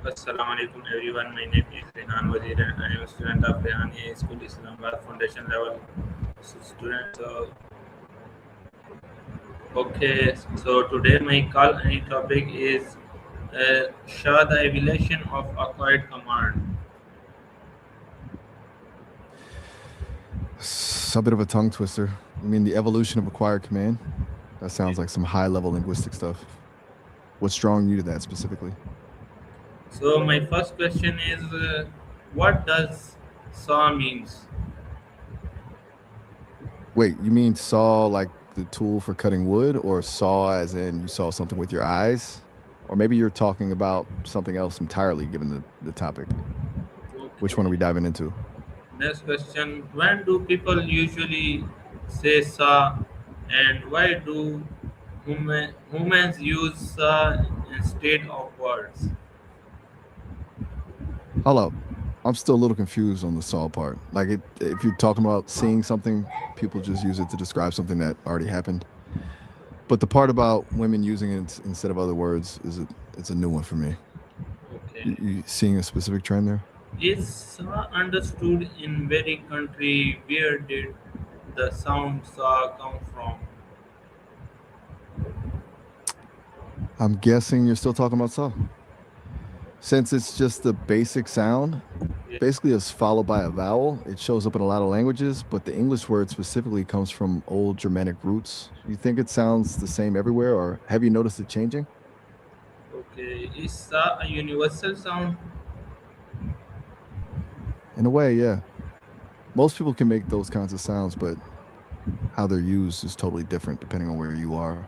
Assalamu alaikum everyone. My name is Rehan Wazir and I am a student of Rehne School Islamabad Foundation level student. So today my call and topic is Shah the evaluation of acquired command. It's a bit of a tongue twister. You mean the evolution of acquired command? That sounds like some high level linguistic stuff. What's drawing you to that specifically? So my first question is what does Saw means? Wait, you mean saw like the tool for cutting wood, or saw as in you saw something with your eyes? Or maybe you're talking about something else entirely given the topic. Which one are Okay. we diving into? Next question: when do people usually say Sa, and why do humans use Sa instead of words? Hold up. I'm still a little confused on the saw part. Like, if you're talking about seeing something, people just use it to describe something that already happened. But the part about women using it instead of other words it's a new one for me. Okay. You seeing a specific trend there? Is Sa understood in very country? Where did the sound Sa come from? I'm guessing you're still talking about saw. Since it's just the basic sound, Yeah. basically it's followed by a vowel. It shows up in a lot of languages, but the English word specifically comes from old Germanic roots. You think it sounds the same everywhere, or have you noticed it changing? Okay. Is Sa a universal sound? In a way, yeah. Most people can make those kinds of sounds, but how they're used is totally different depending on where you are.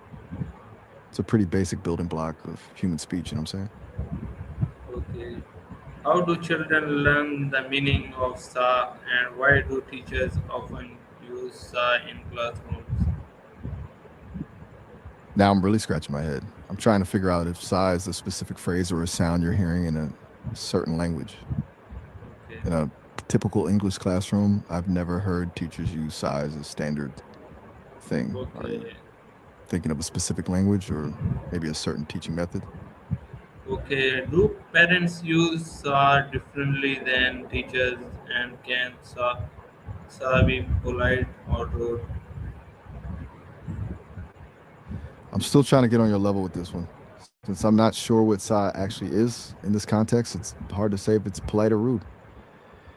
It's a pretty basic building block of human speech, you know what I'm saying? Okay. How do children learn the meaning of Sa, and why do teachers often use Sa in classrooms? Now I'm really scratching my head. I'm trying to figure out if sigh is a specific phrase or a sound you're hearing in a certain language. Okay. In a typical English classroom, I've never heard teachers use sigh as a standard thing. Are you Okay. thinking of a specific language or maybe a certain teaching method? Okay. Do parents use Sa differently than teachers, and can Sa be polite or rude? I'm still trying to get on your level with this one. Since I'm not sure what sigh actually is in this context, it's hard to say if it's polite or rude.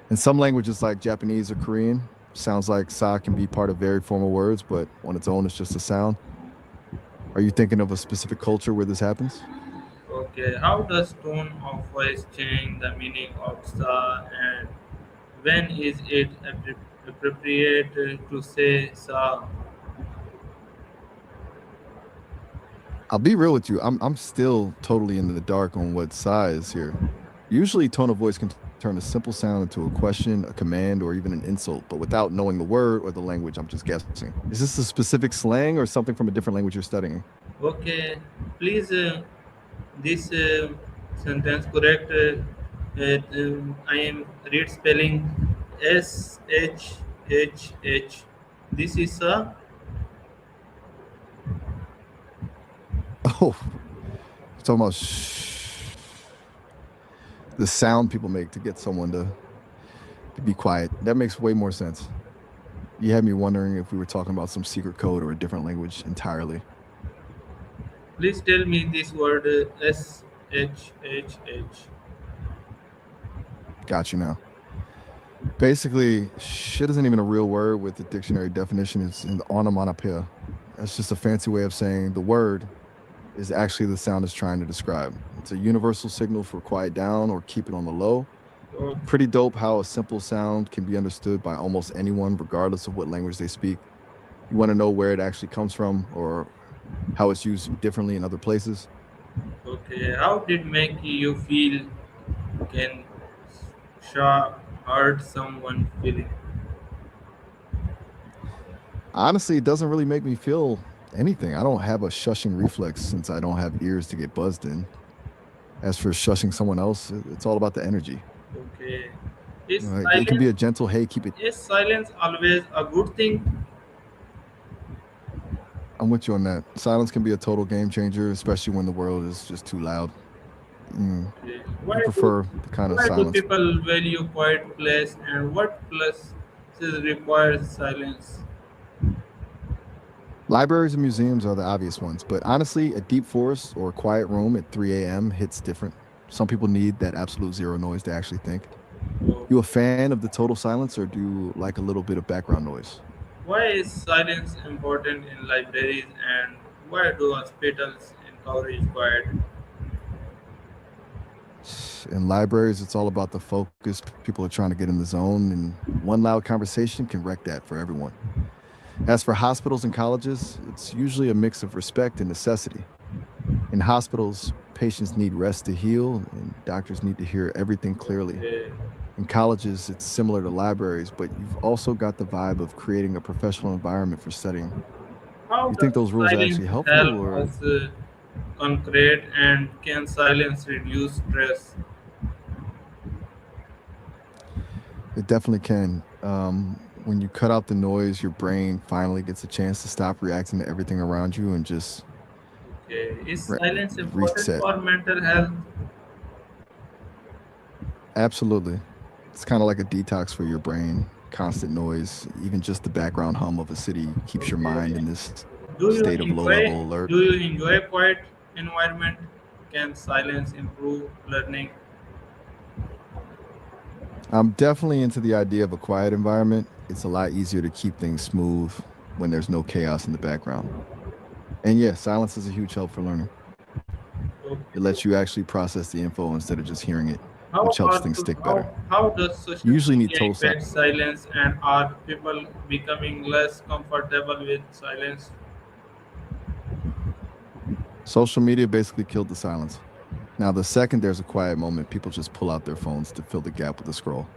In some languages like Japanese or Korean, sounds like sa can be part of very formal words, but on its own, it's just a sound. Are you thinking of a specific culture where this happens? Okay. How does tone of voice change the meaning of Sa, and when is it appropriate to say Sa? I'll be real with you. I'm still totally in the dark on what sa is here. Usually, tone of voice can turn a simple sound into a question, a command, or even an insult, but without knowing the word or the language, I'm just guessing. Is this a specific slang or something from a different language you're studying? Okay, please, this sentence correct. I am read spelling SHHH. This is a Oh, you're talking about the sound people make to get someone to be quiet. That makes way more sense. You had me wondering if we were talking about some secret code or a different language entirely. please tell me this word SHHH. Got you now. Basically, shit isn't even a real word with the dictionary definition. It's an onomatopoeia. That's just a fancy way of saying the word is actually the sound it's trying to describe. It's a universal signal for quiet down or keep it on the low. Pretty dope how a simple sound can be understood by almost anyone, regardless of what language they speak. You want to know where it actually comes from or how it's used differently in other places? Okay, how did make you feel? Can hurt someone feeling? Honestly, it doesn't really make me feel anything. I don't have a shushing reflex since I don't have ears to get buzzed in. As for shushing someone else, it's all about the energy. Okay, is It can be silence a gentle, hey, keep it. is silence always a good thing? I'm with you on that. Silence can be a total game changer, especially when the world is just too loud. Mm, Okay. you prefer the kind of Why do silence. people value quiet place and what places require silence? Libraries and museums are the obvious ones, but honestly, a deep forest or a quiet room at 3 a.m. hits different. Some people need that absolute zero noise to actually think. So, You a fan of the total silence, or do you like a little bit of background noise? why is silence important in libraries and why do hospitals encourage quiet? In libraries, it's all about the focus. People are trying to get in the zone, and one loud conversation can wreck that for everyone. As for hospitals and colleges, it's usually a mix of respect and necessity. In hospitals, patients need rest to heal, and doctors need to hear everything clearly. Okay. In colleges, it's similar to libraries, but you've also got the vibe of creating a professional environment for studying. How You think does those rules are silence actually helpful, help or us concrete and can silence reduce stress? it definitely can? When you cut out the noise, your brain finally gets a chance to stop reacting to everything around you and just Okay. Is re- silence important reset. for mental health? Absolutely. It's kind of like a detox for your brain. Constant noise, even just the background hum of a city, keeps your mind Okay. in this Do you state of low enjoy level alert. do you enjoy quiet environment? Can silence improve learning? I'm definitely into the idea of a quiet environment. It's a lot easier to keep things smooth when there's no chaos in the background. And yeah, silence is a huge help for learning. It Okay. lets you actually process the info instead of just hearing it, How which helps about things stick how better. how does social You usually need media total silence. impact silence and are people becoming less comfortable with silence? Social media basically killed the silence. Now, the second there's a quiet moment, people just pull out their phones to fill the gap with a scroll.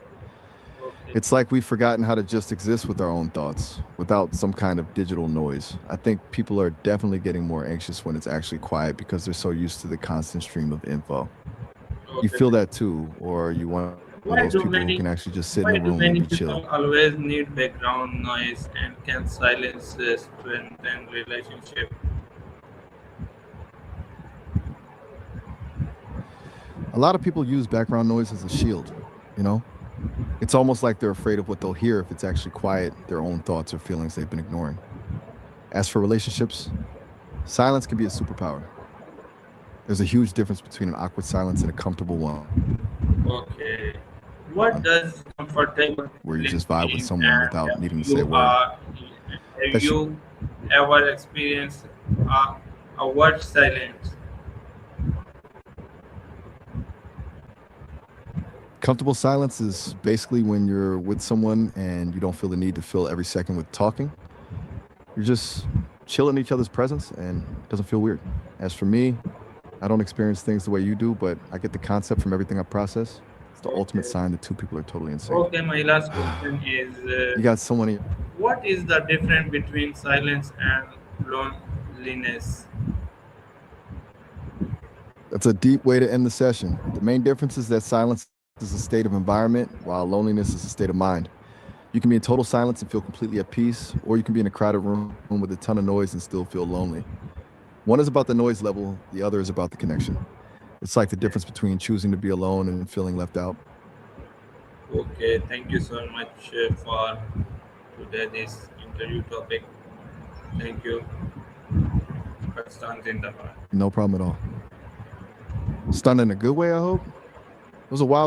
Okay. It's like we've forgotten how to just exist with our own thoughts without some kind of digital noise. I think people are definitely getting more anxious when it's actually quiet because they're so used to the constant stream of info. You Okay. feel that too, or are you one of those people who Why can do actually just many sit in a room and be why do chill? many people always need background noise and can silence strengthen relationship? A lot of people use background noise as a shield, you know? It's almost like they're afraid of what they'll hear if it's actually quiet, their own thoughts or feelings they've been ignoring. As for relationships, silence can be a superpower. There's a huge difference between an awkward silence and a comfortable one, Okay. What does where comfortable you just vibe with feeling someone mean without and needing to say a word. have That's you ever experienced a, a word silence? comfortable silence is basically when you're with someone and you don't feel the need to fill every second with talking. You're just chilling in each other's presence and it doesn't feel weird. As for me, I don't experience things the way you do, but I get the concept from everything I process. It's the ultimate Okay. sign that two people are totally in sync. Okay, my last question is You got someone in. what is the difference between silence and loneliness? That's a deep way to end the session. The main difference is that silence is a state of environment, while loneliness is a state of mind. You can be in total silence and feel completely at peace, or you can be in a crowded room with a ton of noise and still feel lonely. One is about the noise level, the other is about the connection. It's like the difference between choosing to be alone and feeling left out. Okay, thank you so much for today this interview topic. Thank you. Pakistan Zindabad. No problem at all. Stunned in a good way, I hope. It was a wild